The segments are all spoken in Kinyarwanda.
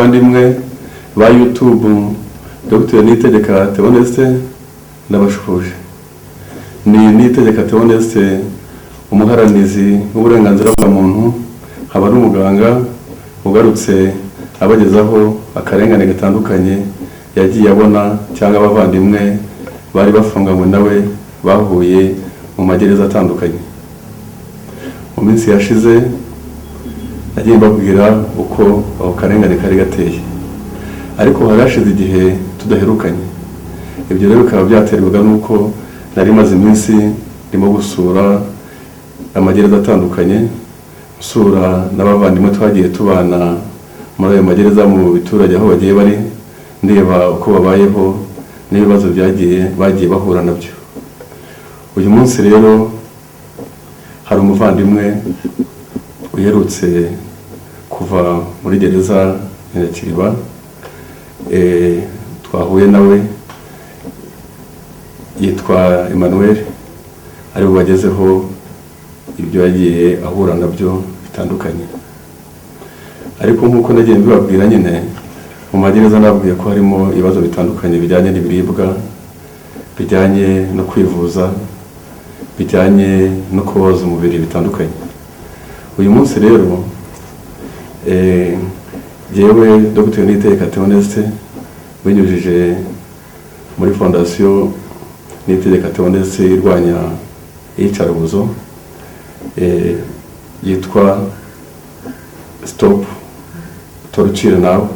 Bandimwe ba YouTube Dr. Niyitegeka Theoneste ndabashuje. Niyitegeka Theoneste umuharanizi w'uburenganzira bwa muntu, haba ari umuganga ugarutse abagezaho akarengane gatandukanye yagiye abona cyangwa abavandimwe bari bafunganywe nawe bahuye mu magereza atandukanye. Mu minsi yashize nagiye mbabwira uko aho karengane kari gateye, ariko harashize igihe tudaherukanye. Ibyo rero bikaba byaterwaga nuko nari maze iminsi ndimo gusura amagereza atandukanye, usura n'abavandimwe twagiye tubana muri ayo magereza mu biturage aho bagiye bari, ndeba uko babayeho n'ibibazo bagiye bahura nabyo. Uyu munsi rero hari umuvandimwe uherutse kuva muri gereza ya Kiriba, twahuye nawe, yitwa Emmanuel, ari bubagezeho ibyo yagiye ahura nabyo bitandukanye. Ariko nk'uko nagiye mbibabwira nyine, mu magereza nabwiye ko harimo ibibazo bitandukanye bijyanye n'ibiribwa, bijyanye no kwivuza, bijyanye no koza umubiri bitandukanye. Uyu munsi rero yewe Dr. Niyitegeka Theoneste binyujije muri fondasiyo Niyitegeka Theoneste irwanya iyicarubozo yitwa Stop Torture Now,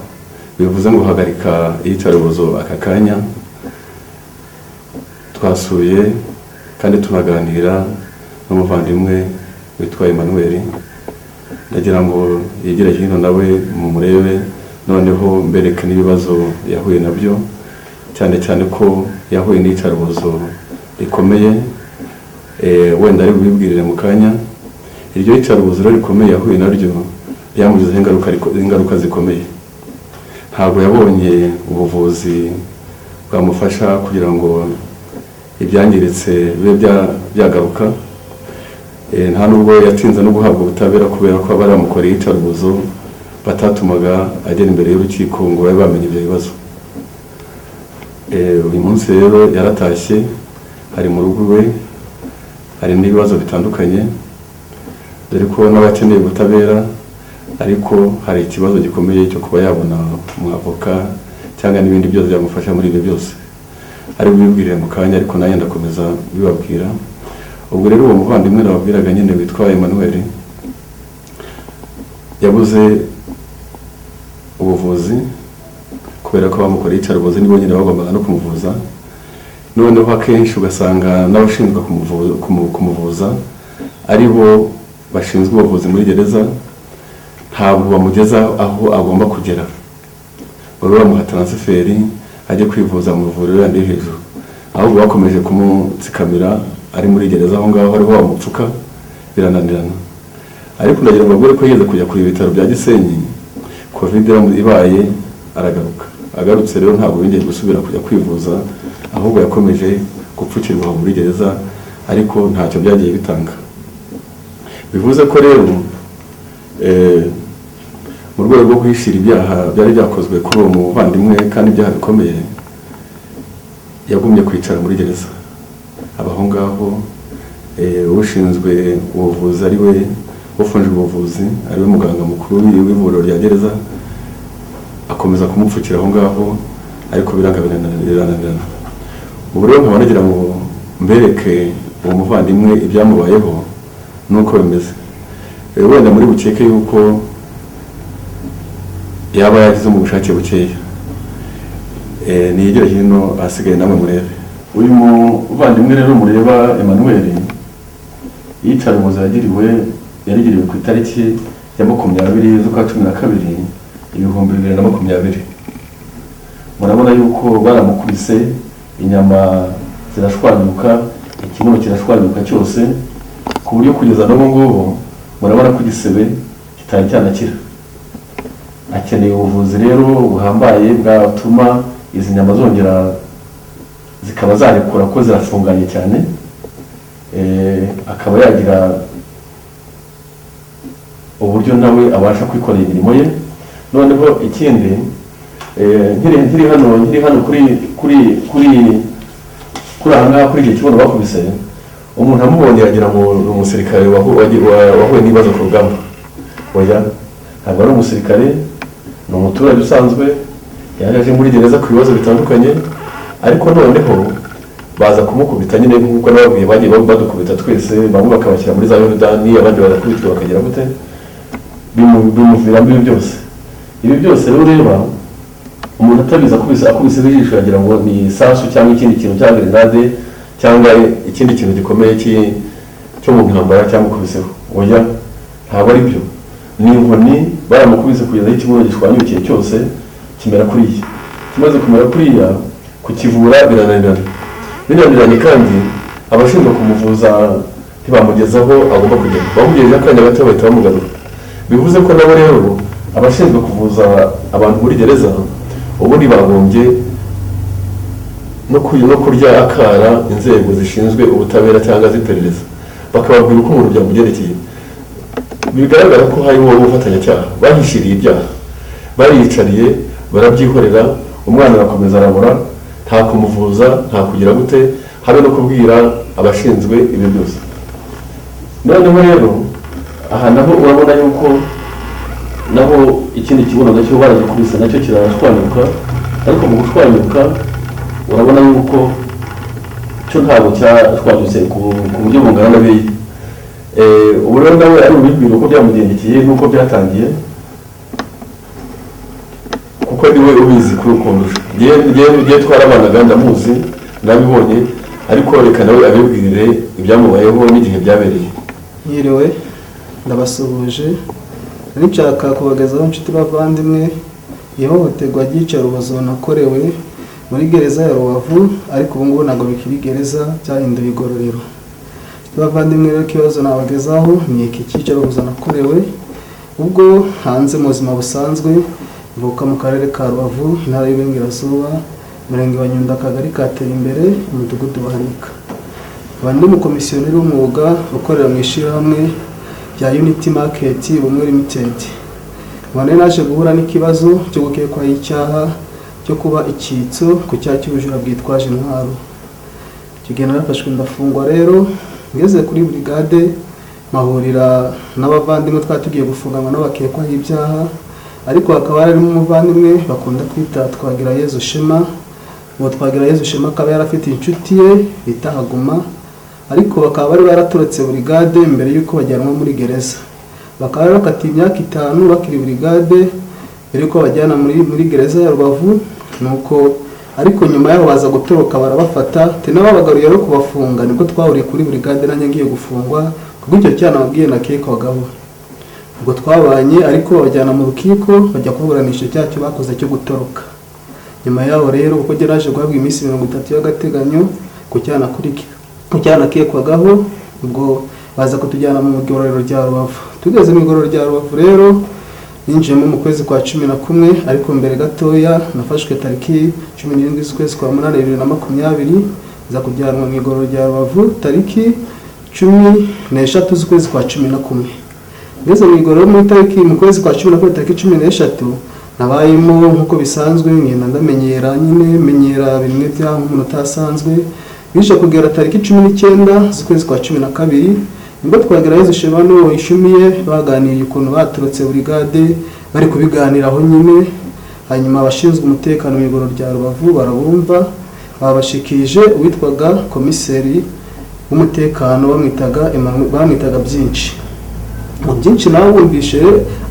bivuze ngo hagarika iyicarubozo aka kanya. Twasuye kandi tunaganira n'umuvandimwe witwa Emmanuel, ndagira ngo yegere hino nawe mumurebe, noneho mbereke n'ibibazo yahuye nabyo, cyane cyane ko yahuye n'iyicarubozo rikomeye. Wenda ari bubibwirire mu kanya. Iryo yicarubozo rikomeye yahuye naryo byamugizeho ingaruka zikomeye. Ntabwo yabonye ubuvuzi bwamufasha kugira ngo ibyangiritse bibe byagaruka. Nta nubwo yatinze no guhabwa ubutabera kubera ko baramukoreye iyicarubozo batatumaga agera imbere y'urukiko ngo babe bamenye ibyo bibazo. Uyu munsi rero yaratashye, hari mu rugo rwe, hari n'ibibazo bitandukanye, dore ko n'abakeneye ubutabera, ariko hari ikibazo gikomeye cyo kuba yabona umwavoka cyangwa n'ibindi byose byamufasha muri ibyo byose. Ari bubibwirire mu kanya, ariko nanjye ndakomeza bibabwira. Ubwo rero uwo muvandimwe nababwiraga nyine witwa Emmanuel yabuze ubuvuzi kubera ko bamukoreye iyicarubozo, nibo nyine bagombaga no kumuvuza. Noneho akenshi ugasanga n'abashinzwe kumuvuza ari bo bashinzwe ubuvuzi muri gereza, ntabwo bamugeza aho agomba kugera, baba bamuha transferi ajye kwivuza mu ivuriro yandi hejuru, ahubwo bakomeje kumutsikamira ari muri gereza aho ngaho ariho bamupfuka, birananirana. Ariko ndagira ngo mbabwire ko yigeze kujya ku bitaro bya Gisenyi, covid ibaye aragaruka. Agarutse rero ntabwo yongeye gusubira kujya kwivuza, ahubwo yakomeje gupfukirwa muri gereza, ariko ntacyo byagiye bitanga. Bivuze ko rero mu rwego rwo guhishira ibyaha byari byakozwe kuri uwo muvandimwe kandi ibyaha bikomeye, yagumye kwicara muri gereza. Abaho ngaho ushinzwe ubuvuzi ari we ufunje ubuvuzi, ari we muganga mukuru w'ivuriro rya gereza, akomeza kumupfukira aho ngaho, ariko birananirana. Ubu rero nkaba nagira ngo mbereke uwo muvandimwe ibyamubayeho nuko bimeze. Wenda muri bukeke yuko yaba yagize mu bushake bukeya. Niyegere hino ahasigaye namwe murebe. Uyu muvandimwe rero mureba Emmanuel, iyicarubozo yarigiriwe ku itariki ya 20 z'ukwa 12 2020. Murabona yuko baramukubise, inyama zirashwanyuka, ikibuno kirashwanyuka cyose, ku buryo kugeza n'ubu ngubu murabona ko igisebe kitari cyanakira. Akeneye ubuvuzi rero buhambaye bwatuma izi nyama zongera zikaba zarekura ko zirafunganye cyane, akaba yagira uburyo nawe abasha kwikorera imirimo ye, noneho ikindi nkiri hano kuri aha ngaha kuri iki kibuno bakubise, umuntu amubonye yagira ngo ni umusirikare wahuye n'ibibazo ku rugamba. Oya, ntabwo ari umusirikare, ni umuturage usanzwe yaje muri gereza ku bibazo bitandukanye, ariko noneho baza kumukubita nyine nk'uko nababwiye bagiye badukubita twese, bamwe bakabashyira muri za Yorodani, abandi bagakubitwa bakagira gute, bimuviramo ibi byose. Ibi byose rero ureba umuntu atabizi akubiseho ijisho yagira ngo ni sasu cyangwa ikindi kintu cyangwa grenade cyangwa ikindi kintu gikomeye cyo mu ntambara cyangwa ukubiseho. Oya, ntabwo ari byo, ni inkoni baramukubise kugeza aho ikibuno gishwanyukiye cyose kimera kuriya. Kimaze kumera kuriya, kukivura binaniranye kandi abashinzwe kumuvuza ntibamugezaho agomba kugenda, bamugejeje akanya gato bahita bamugarura. Bivuze ko nabo rero abashinzwe kuvuza abantu muri gereza ubundi bagombye no kurya akara inzego zishinzwe ubutabera cyangwa z'iperereza, bakababwira uko umuntu byamugerekeye. Bigaragara ko harimo ubufatanyacyaha, bahishiriye ibyaha, bariyicariye barabyihorera, umwana arakomeza arabura, nta kumuvuza, nta kugira gute, habe no kubwira abashinzwe ibyo byose. Noneho rero aha naho urabona yuko naho ikindi kibuno nacyo baragikubise nacyo kirashwanyuka, ariko mu gushwanyuka urabona yuko cyo ntabwo cyashwanyutse ku buryo bungana na beyi. Ubu rero nawe ari ubibwira uko byamugendekeye n'uko byatangiye, kuko niwe ubizi kuri ukundusha. Ngiye twarabanaga ndamuzi nabibonye, ariko reka nawe abibwirire ibyamubayeho n'igihe byabereye. Yiriwe ndabasuhuje, nshaka kubagezaho inshuti bavandimwe ihohoterwa ry'iyicarubozo nakorewe muri gereza ya Rubavu, ariko ubu ngubu ntabwo bikiri gereza, byahinduye igororero. Bavandimwe rero ikibazo nabagezaho ni iki cy'iyicarubozo nakorewe ubwo hanze mu buzima busanzwe. Mvuka mu karere ka Rubavu, intara y'Iburengerazuba, umurenge wa Nyundo, akagari kateye imbere, umudugudu wa Hanika. Ndi umukomisiyoneri w'umwuga ukorera mu ishyirahamwe rya Unity Market Ubumwe Limited. Naje guhura n'ikibazo cyo gukekwaho icyaha cyo kuba icyitso ku cyaha cy'ubujura bwitwaje intwaro. Kigena nafashwe ndafungwa rero, ngeze kuri brigade mahurira n'abavandimwe twatugiye gufungana n'abakekwaho ibyaha, ariko hakaba harimo umuvandimwe bakunda kwita Twagirayezu Shema. Uwo Twagirayezu Shema akaba yarafite inshuti ye bita Haguma, ariko bakaba bari baraturutse brigade mbere yuko bajyanwa muri gereza. Bakaba bakatiye imyaka 5 bakiri brigade mbere yuko bajyana muri gereza ya Rubavu. Nuko ariko nyuma yaho baza gutoroka barabafata, tenababagaruye rero kubafunga, niko twahuriye kuri brigade nanjye ngiye gufungwa kubwo icyo cyana nabwiye nakekwagaho. Ubwo twabanye, ariko bajyana mu rukiko bajya kuburanisha icyaha cyo bakoze cyo gutoroka. Nyuma yaho rero uko geraje guhabwa iminsi 30 y'agateganyo ku cyana kekwagaho, ubwo baza kutujyana mu igororero rya Rubavu. Tugeze mu igororero rya Rubavu rero ninjiyemo mu kwezi kwa 11, ariko mbere gatoya nafashwe tariki 17 z'ukwezi kwa 8 2020, za kujyanwa mu igororero rya Rubavu tariki 13 z'ukwezi kwa 11. Ngeze mu igororero mu kwezi kwa 11 tariki 13 nabayemo nkuko bisanzwe, ngenda ndamenyera menyera bimwe bya nk'umuntu utasanzwe. Bisha kugera tariki 19 z'ukwezi kwa 12, nibwo Twagirayezu Shema no ishumiye baganiriye ukuntu baturutse brigade, bari kubiganiraho nyine. Hanyuma abashinzwe umutekano mu igororero rya Rubavu barabumva, babashikije uwitwaga komiseri w'umutekano bamwitaga byinshi. Mu byinshi nawe wumvishe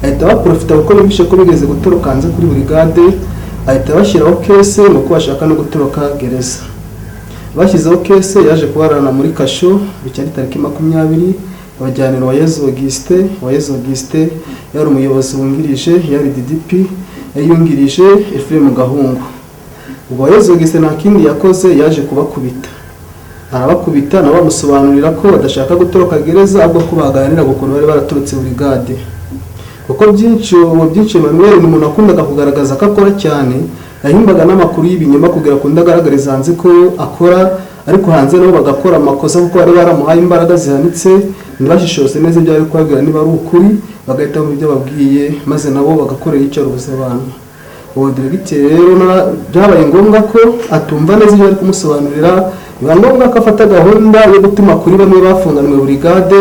ahita baprofita kuko bumvishe ko bigeze gutoroka hanze kuri brigade, ahita bashyiraho kese nuko bashaka no gutoroka gereza. Bashyizeho kese yaje kubarana muri kasho bicyari tariki 20, abajyanira Wayezu Auguste yari umuyobozi wungirije yari DDP yayungirije Ephraim Gahungu. Ubwo Wayezu Auguste nta kindi yakoze, yaje kubakubita, arabakubita nabo bamusobanurira ko badashaka gutoroka gereza, ahubwo ko baganira gukuntu bari baraturutse brigade. Kuko byinshi Emmanuel ni umuntu akundaga kugaragaza ko akora cyane, yahimbaga n'amakuru y'ibinyoma kugira ko ndagaragariza hanze ko akora, ariko hanze nabo bagakora amakosa kuko bari baramuhaye imbaraga zihanitse ntibashishose neza ibyo ari kubabwira niba ari ukuri bagahita mu byo babwiye maze nabo bagakorera iyicarubozo abantu. uwo diregiteri rero byabaye ngombwa ko atumva neza ibyo ari kumusobanurira, biba ngombwa ko afata gahunda yo gutuma kuri bamwe bafunganywe burigade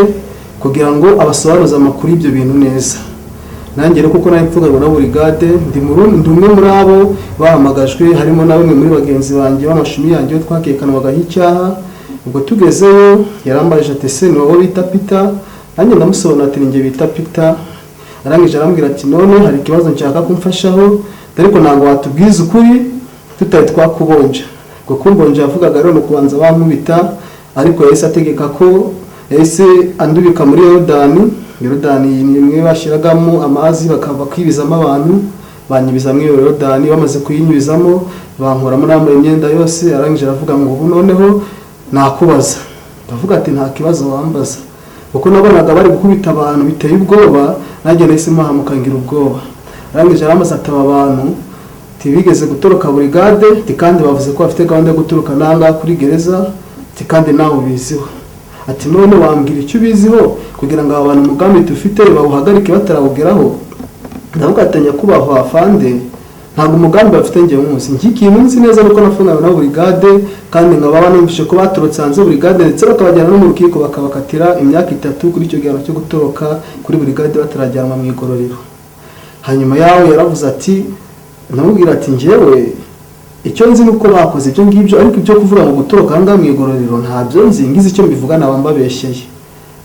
kugira ngo abasobanuze amakuru y'ibyo bintu neza. nanjye rero kuko nari mfunganywe na burigade ndi umwe muri abo bahamagajwe, harimo na bamwe muri bagenzi banjye b'amashumi yanjye twakekanwagaho icyaha. ubwo tugezeyo yarambajije ati ese ni wowe bita Peter? nanjye ndamusobanurira ati ninjye bita Peter. arangije arambwira ati none hari ikibazo nshaka kumfashaho, ariko ntabwo watubwiza ukuri tutari twakubonja. ubwo kumbonja yavugaga rero no kubanza bankubita, ariko yahise ategeka ko yahise andubika muri Yorodani ni imwe bashyiragamo amazi bakava kwibizamo abantu, banyibizamo iyo Yorodani. bamaze kuyinyibizamo bankuramo nambaye imyenda yose. arangije aravuga ngo ubu noneho nakubaza. ndavuga ati nta kibazo wambaza, kuko nabonaga bari gukubita abantu biteye ubwoba, nanjye nahise mahamuka ngira ubwoba. arangije aramaze ataba abantu tibigeze gutoroka burigade kandi bavuze ko bafite gahunda yo gutoroka nanga kuri gereza kandi nawe ubiziho. ati none wambwira icyo ubiziho kugira ngo aba bantu umugambi dufite bawuhagarike batarawugeraho? ndavuga ati nyakubahwa afande, ntabwo umugambi bafite njye munsi ngikintu nzi neza nuko nafunganywe na burigade kandi nkaba banumvise ko batorotse hanze burigade ndetse bakabajyana no mu rukiko bakabakatira imyaka 3 kuri icyo gihano cyo gutoroka kuri burigade batarajyanwa mu igororero. hanyuma yaho yaravuze ati, namubwira ati njyewe icyo nzi nuko bakoze ibyo ngibyo, ariko ibyo kuvuga ngo gutoroka hanga mu igororero ntabyo nzi, ngize icyo mbivuga naba mbabeshyeye.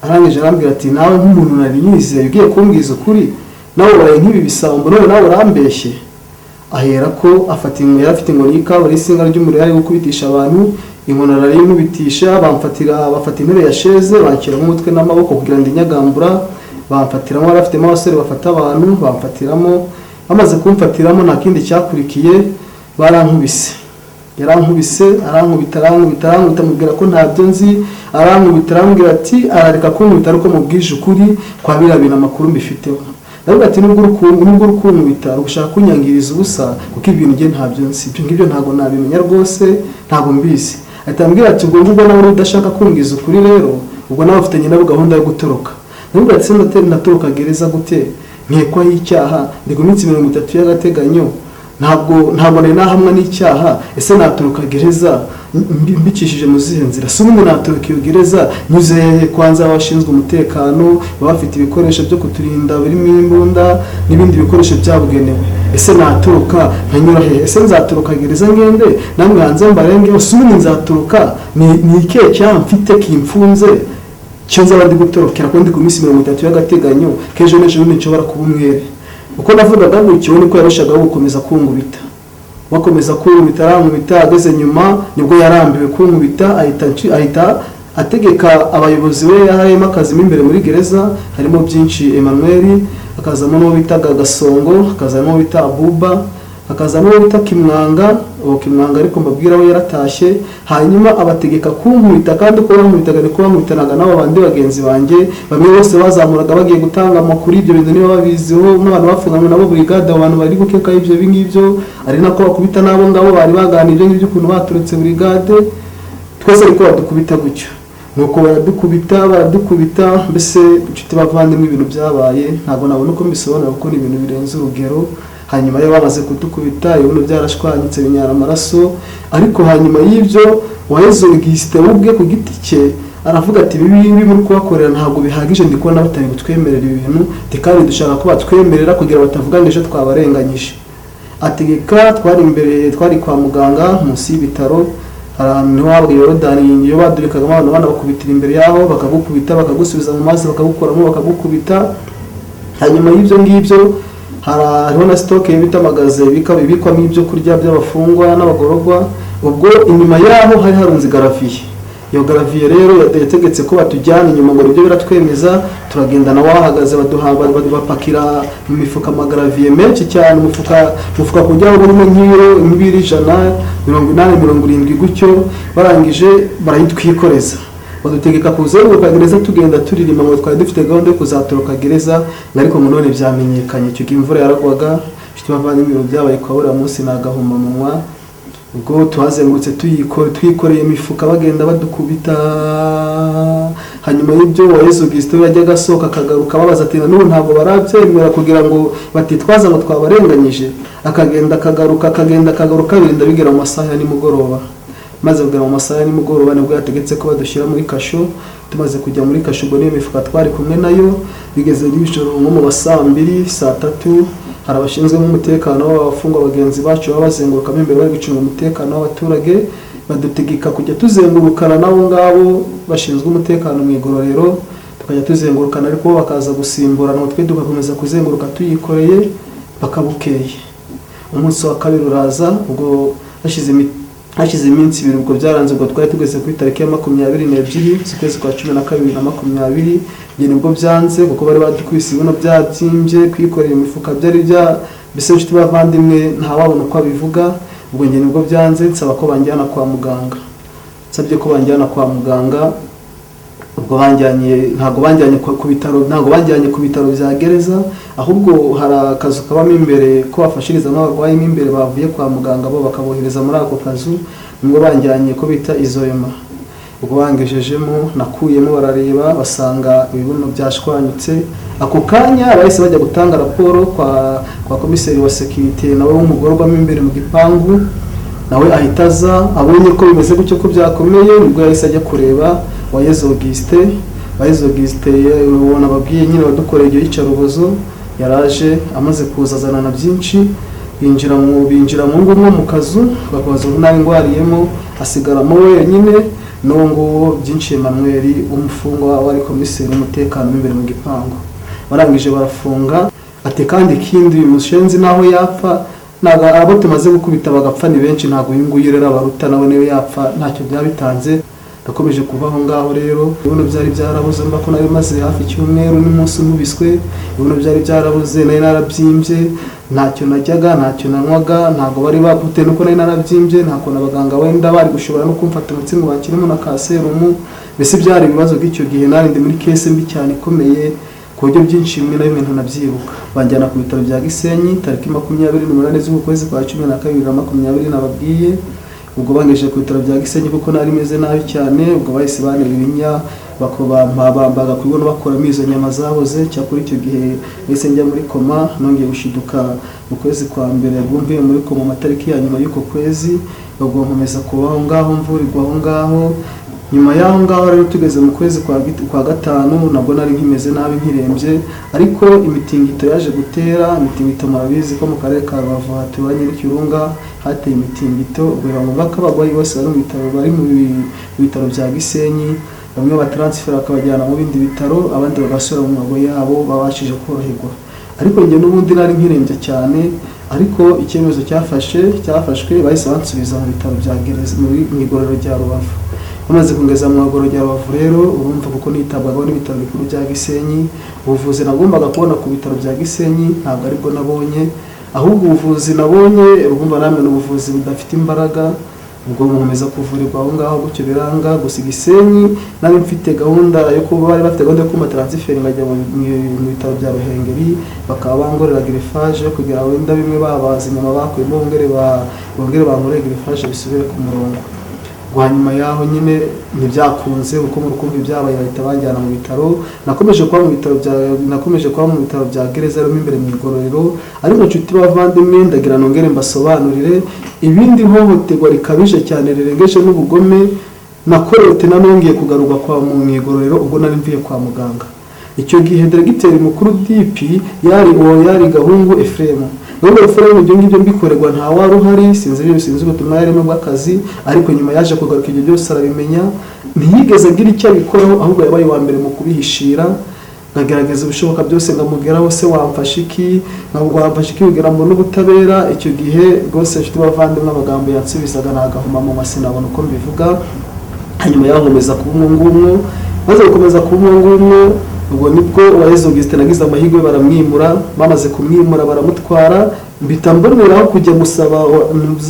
arangije arambwira ati nawe nk'umuntu nari nizeye ugiye kumbwiza ukuri nawe uraye nk'ibi bisambo none nawe urambeshye. ahera ko afata inkoni, yari afite inkoni y'ikabari isinga ry'umuriro ari gukubitisha abantu, inkoni arayimubitisha, bafata intebe ya sheze banshyiramo umutwe n'amaboko kugira ngo inyagambura, bamfatiramo. bari afitemo abasore bafata abantu, bamfatiramo. bamaze kumfatiramo nta kindi cyakurikiye, barankubise. yarankubise arankubita mubwira ko ntabyo nzi, arankubita arambwira ati arareka kunkubita ariko mubwije ukuri kwa birabina amakuru mbifiteho. ndavuga ati nubwo urukunkubita ugushaka kunyangiriza ubusa kuko ibintu nge ntabyo nzi, ibyo ngibyo ntabwo nabimenya rwose, ntabwo mbizi. atambwira ati ubwo ngubwo nawe udashaka kumbwiza ukuri rero ubwo nawe ufitanye nabo gahunda yo gutoroka. ndavuga ati ndatoroka gereza gute? nkekwaho icyaha ndi ku minsi 30 y'agateganyo, ntabwo nari nahamwa n'icyaha. ese natoroka gereza mbicishije mu zihe nzira? si umuntu natoroka iyo gereza nyuze kwanza abashinzwe umutekano baba bafite ibikoresho byo kuturinda birimo imbunda n'ibindi bikoresho byabugenewe. ese natoroka nkanyura he? ese nzatoroka gereza ngende namwe hanze mbarenge? si umuntu nzatoroka ni ikihe cyaha mfite kimfunze cyo nzaba ndi gutorokera ko ndi ku minsi 30 y'agateganyo kejo n'ejo n'icyo nshobora kuba umwere? uko navugaga gutyo niko yarushaga gukomeza kunkubita, bakomeza kunkubita, arankubita. ageze nyuma nibwo yarambiwe kunkubita, ahita ategeka abayobozi be yahayemo akazi imbere muri gereza, harimo byinshi Emmanuel, akazamo n'uwo bitaga Gasongo, akazamo n'uwo bita Abuba, akazamo n'uwo bita Kimwanga. Kimwanga ariko mbabwira we yaratashye. hanyuma abategeka kunkubita, kandi ko bankubitaga ariko bankubitanaga n'abo bandi bagenzi banjye bamwe bose bazamuraga bagiye gutanga amakuru ibyo bintu niba babiziho, n'abantu bafunganywe nabo burigade, abantu bari gukeka ibyo ngibyo, ari nako bakubita n'abo ngabo bari baganira ibyo ukuntu baturutse burigade. twese ariko badukubita gutyo, nuko baradukubita mbese inshuti bavandimwe ibintu byabaye ntabwo nabona uko mbisobanura kuko ni ibintu birenze urugero. hanyuma yo bamaze kudukubita ibintu byarashwanyitse binyara amaraso, ariko hanyuma y'ibyo Wayezu Augustin ubwe ku giti cye aravuga ati ibi muri kubakorera ntabwo bihagije, ndi kubona batari gutwemerera ibintu kandi dushaka ko batwemerera kugira batavuganisha twabarenganyije. ategeka twari kwa muganga munsi y'ibitaro, ahantu wabwiye Yorodani iyo badurikagamo abantu bana bakubitira imbere yaho bakagukubita bakagusubiza mu mazi bakagukoramo bakagukubita. hanyuma y'ibyo ngibyo hariho na stoke bitamagaze bibikwamo ibyo kurya by'abafungwa n'abagororwa. ubwo inyuma yaho hari harunze garaviye. iyo garaviye rero yategetse ko batujyana inyuma ngo ibyo biratwemeza, turagendana wahagaze bapakira mu mifuka amagaraviye menshi cyane, umufuka kujyaho burimo nk'ibiro 180-170 gutyo. barangije barayitwikoreza badutegeka kuzenguruka gereza tugenda turirima ngo twari dufite gahunda yo kuzatoroka gereza, ariko none byamenyekanye. icyo gihe imvura yaragwaga, ifite bavanye ibintu byabaye kwa buriya munsi nagahuma munwa. ubwo tuhazengurutse twikoreye imifuka bagenda badukubita. Hanyuma y'ibyo Uwayezu Augustin yajyaga asohoka akagaruka babaza ati n'ubu ntabwo barabyemera kugira ngo batitwaza ngo twabarenganyije, akagenda akagaruka birinda bigera mu masaha ya nimugoroba. Maze kugera mu masaha ya nimugoroba nibwo yategetse ko badushyira muri kasho. Tumaze kujya muri kasho ubwo niyo mifuka twari kumwe nayo, bigeze n'ijoro nko mu saa 2 saa 3 hari abashinzwe umutekano w'abafungwa bagenzi bacu babazenguruka imbere bari gucunga umutekano w'abaturage, badutegeka kujya tuzengurukana nabo ngabo bashinzwe umutekano mu igororero, tukajya tuzengurukana ariko bakaza gusimburana twe dukomeza kuzenguruka tuyikoreye bakabukeye. Umunsi wa kabiri uraza ubwo hashize iminsi 2 ubwo byaranze ubwo twari tugeze ku itariki ya 22 z'ukwezi kwa 12 na 20 nge nibwo byanze kuko bari badukubise ibintu byabyimbye kwikorera imifuka byari bya bise inshuti bavandimwe nta wabona uko abivuga. Ubwo nge nibwo byanze nsaba ko banjyana kwa muganga, nsabye ko banjyana kwa muganga. Ubwo banjyanye ntago banjyanye ku bitaro bya gereza, ahubwo hari akazu kabamo imbere ko bafashiriza n'abarwayi imbere bavuye kwa muganga bo bakabohereza muri ako kazu, nibwo banjyanye ko bita izoema. Ubwo bangejejemo nakuyemo barareba basanga ibibuno byashwanyutse. Ako kanya bahise bajya gutanga raporo kwa komiseri wa security nawe w'umugorwa imbere mu gipangu, nawe ahitaza abonye ko bimeze gutyo ko byakomeye, nibwo yahise ajya kureba Uwayezu Augustin. Uwayezu Augustin ubona babwiye nyine badukoreye igihe yicarubozo, yaraje amaze kuzazana na byinshi, binjira mu ngo mu kazu bakabaza nawe ngwariyemo, asigaramo wenyine n'uwo byinshi Emmanuel umufungwa wari komiseri umutekano imbere mu gipangu. Barangije barafunga ati kandi ikindi mushenzi naho yapfa naga abo tumaze gukubita bagapfa ni benshi, ntago yinguye rero abaruta nawe niyo yapfa ntacyo byabitanze. Nakomeje kubaho ngaho rero ibintu byari byarabuze mba ko nari maze hafi cyumweru n'umunsi mubiswe, ibintu byari byarabuze nari narabyimbye, ntacyo najyaga ntacyo nanywaga, ntago bari bakute nuko nari narabyimbye, ntako nabaganga wenda bari gushobora no kumfata umutsingo bakirimo na kaserumu. Mbese byari ibibazo by'icyo gihe nari ndi muri kese mbi cyane ikomeye ku buryo byinshi bimwe na bimwe ntanabyibuka. Banjyana ku bitaro bya Gisenyi tariki 28 z'ukwezi kwa 12 2020 nababwiye. Ubwo bangeje ku bitaro bya Gisenyi kuko nari meze nabi cyane, ubwo bahise banera ibinya bakobambaga kubona bakora mizo nyama zaboze. Cyakuri icyo gihe bise njya muri koma, nongeye gushiduka mu kwezi kwa mbere bwumviye muri koma matariki ya nyuma y'uko kwezi. Ubwo nkomeza kubaho ngaho mvurirwa aho ngaho. Nyuma y'aho ngaho rero tugeze mu kwezi kwa gatanu nabwo nari nkimeze nabi nkirembye, ariko imitingito yaje gutera. Imitingito murabizi ko mu karere ka Rubavu hatubanye n'Ikirunga hateye imitingito, ubwo ngombwa ko abagwayi bose bari mu bitaro bya Gisenyi, bamwe batransfera akabajyana mu bindi bitaro, abandi bagasura mu mago yabo babashije koroherwa. Ariko nge n'ubundi nari nkirembye cyane, ariko icyemezo cyafashwe bahise bansubiza mu bitaro bya gereza mu igororero rya Rubavu. Bamaze kungeza mu igororero rya Rubavu rero urumva kuko nitabwagaho n'ibitaro bikuru bya Gisenyi, ubuvuzi nagombaga kubona ku bitaro bya Gisenyi ntabwo aribwo nabonye, ahubwo ubuvuzi nabonye urumva namwe n'ubuvuzi budafite imbaraga. Ubwo nkomeza kuvurirwa aho ngaho gutyo biranga. Gusa Gisenyi nari mfite gahunda yo kuba bari bafite gahunda yo kuma transfer ngajya mu bitaro bya Ruhengeri, bakaba bangorera greffage kugira wenda bimwe babazi nyuma bakuyemo bongere bangorera greffage bisubire ku murongo. Hanyuma yaho nyine ntibyakunze kuko mu rukumbi byabaye bahita banjyana mu bitaro. Nakomeje kuba mu bitaro bya gereza rero imbere mu igororero. Ariko nshuti bavandimwe ndagira nongere mbasobanurire ibindi hohoterwa rikabije cyane rirengeje n'ubugome nakorewe nanongeye kugaruka kwa mu igororero ubwo nari mviye kwa muganga. Icyo gihe diregiteri mukuru DP yari Gahungu Ephraim. Nubwo Ephraim ibyo ngibyo mbikorerwa nta wari uhari, sinzi ubutumwa yarimo bw'akazi, ariko nyuma yaje kugaruka ibyo byose arabimenya. Ntiyigeze agira icyo abikoraho, ahubwo yabaye wa mbere mu kubihishira. Nagerageza ubushoboka byose ngamugeraho, se wamfasha iki ntabwo wamfasha iki kugira ngo n'ubutabera. Icyo gihe rwose nshuti bavandimwe amagambo yansubizaga nagahuma mu masinabona uko mbivuga. Hanyuma yankomeza kuba umwungumwe, maze gukomeza kuba umwungumwe ubwo nibwo Uwayezu Augustin nagize amahirwe baramwimura. Bamaze kumwimura baramutwara, mbita mboneraho kujya musaba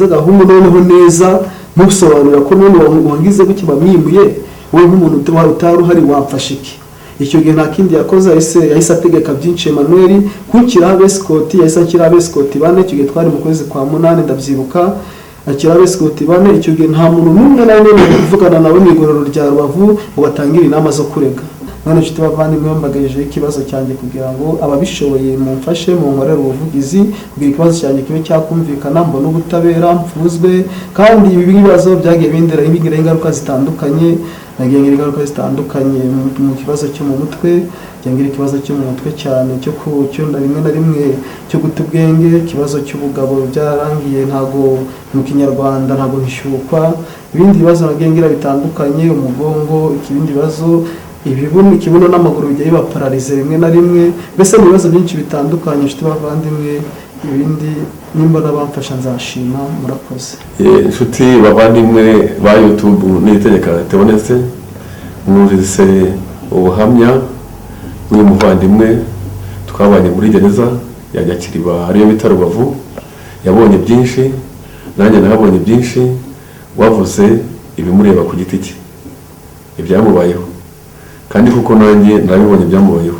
Gahungu noneho neza musobanurira ko none wangize guki bamwimuye, wowe nk'umuntu utari uhari wamfasha iki. Icyo gihe nta kindi yakoze, yahise ategeka byinshi Emmanuel kukira abescoti, yahise akira abescoti bane. Icyo gihe twari mu kwezi kwa 8 ndabyibuka. akira abesikoti bane. Icyo gihe nta muntu n'umwe nawe kuvugana nawe mu igororo rya Rubavu ngo batangire inama zo kurega. None nshuti bavandimwe, mbagajeho ikibazo cyanjye kugira ngo ababishoboye mumfashe mu nkorera ubuvugizi kugira ikibazo cyanjye kibe cyakumvikana, mbone ubutabera, mfuzwe. Kandi ibi bibazo byagiye bindera ingaruka zitandukanye, nagiye ngira ingaruka zitandukanye mu kibazo cyo mu mutwe, ngira ikibazo cyo mu mutwe cyane cyo rimwe na rimwe cyo guta ubwenge, ikibazo cy'ubugabo byarangiye ntago mu kinyarwanda ntago hishyukwa, ibindi bibazo nagiye ngira bitandukanye, umugongo, ikibindi bibazo ikibuno n'amaguru bigiye bibapararize rimwe na rimwe. Mbese mu bibazo byinshi bitandukanye nshuti bavandimwe, ibindi nimba n'abamfasha nzashima. Murakoze. Inshuti bavandimwe ba YouTube n'Itegeka Theoneste, mwumvise ubuhamya bw'uyu muvandimwe twabanye muri gereza ya Nyakiriba ariyo bita Rubavu. Yabonye byinshi, nanjye nahabonye byinshi. Wavuze ibimureba ku giti cye, ibyamubayeho, kandi kuko nanjye nabibonye byamubayeho.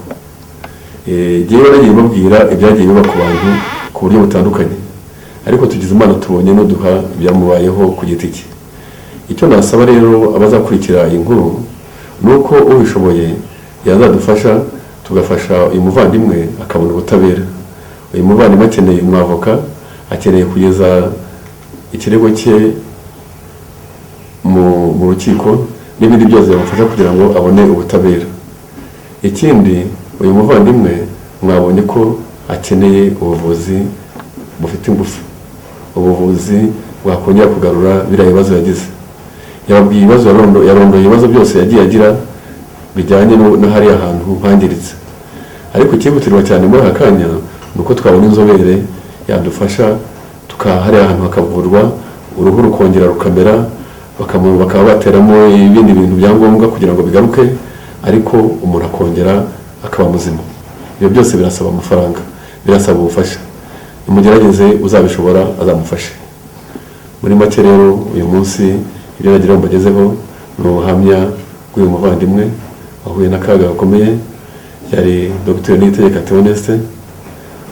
Jyewe nagiye mbabwira ibyagiye biba ku bantu ku buryo butandukanye, ariko tugize Imana tubonye no duha ibyamubayeho ku giti cye. Icyo nasaba rero abazakurikira iyi nkuru nuko ubishoboye yazadufasha tugafasha uyu muvandimwe akabona ubutabera. Uyu muvandimwe akeneye umwavoka, akeneye kugeza ikirego cye mu rukiko n'ibindi byose bamufasha kugira ngo abone ubutabera. Ikindi, uyu muvandimwe mwabonye ko akeneye ubuvuzi bufite ingufu, ubuvuzi bwakongera kugarura biriya bibazo yagize. Yababwiye ibibazo yarondoye ibibazo byose yagiye agira bijyanye no hariya ahantu hangiritse, ariko ikihutirwa cyane muri aka kanya ni uko twabona inzobere yadufasha hariya ahantu hakavurwa, uruhu rukongera rukamera, bakaba bateramo ibindi bintu byangombwa kugira ngo bigaruke, ariko umuntu akongera akaba muzima. Ibyo byose birasaba amafaranga, birasaba ubufasha. Nimugerageze, uzabishobora azamufashe. Muri make rero uyu munsi ibyo nagira ngo mbagezeho ni ubuhamya bw'uyu muvandimwe wahuye n'akaga gakomeye. Yari Dr. Niyitegeka Theoneste,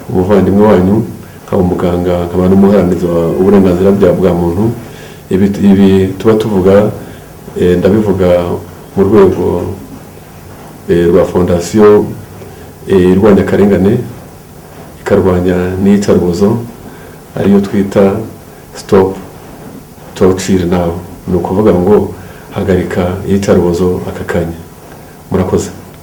umuvandimwe wanyu, nkaba umuganga, nkaba n'umuharanirizi w'uburenganzira bwa muntu. Ibi tuba tuvuga ndabivuga mu rwego rwa fondasiyo irwanya akarengane, ikarwanya n'iyicarubozo, ariyo twita Stop Torture Now. Ni ukuvuga ngo hagarika iyicarubozo aka kanya. Murakoze.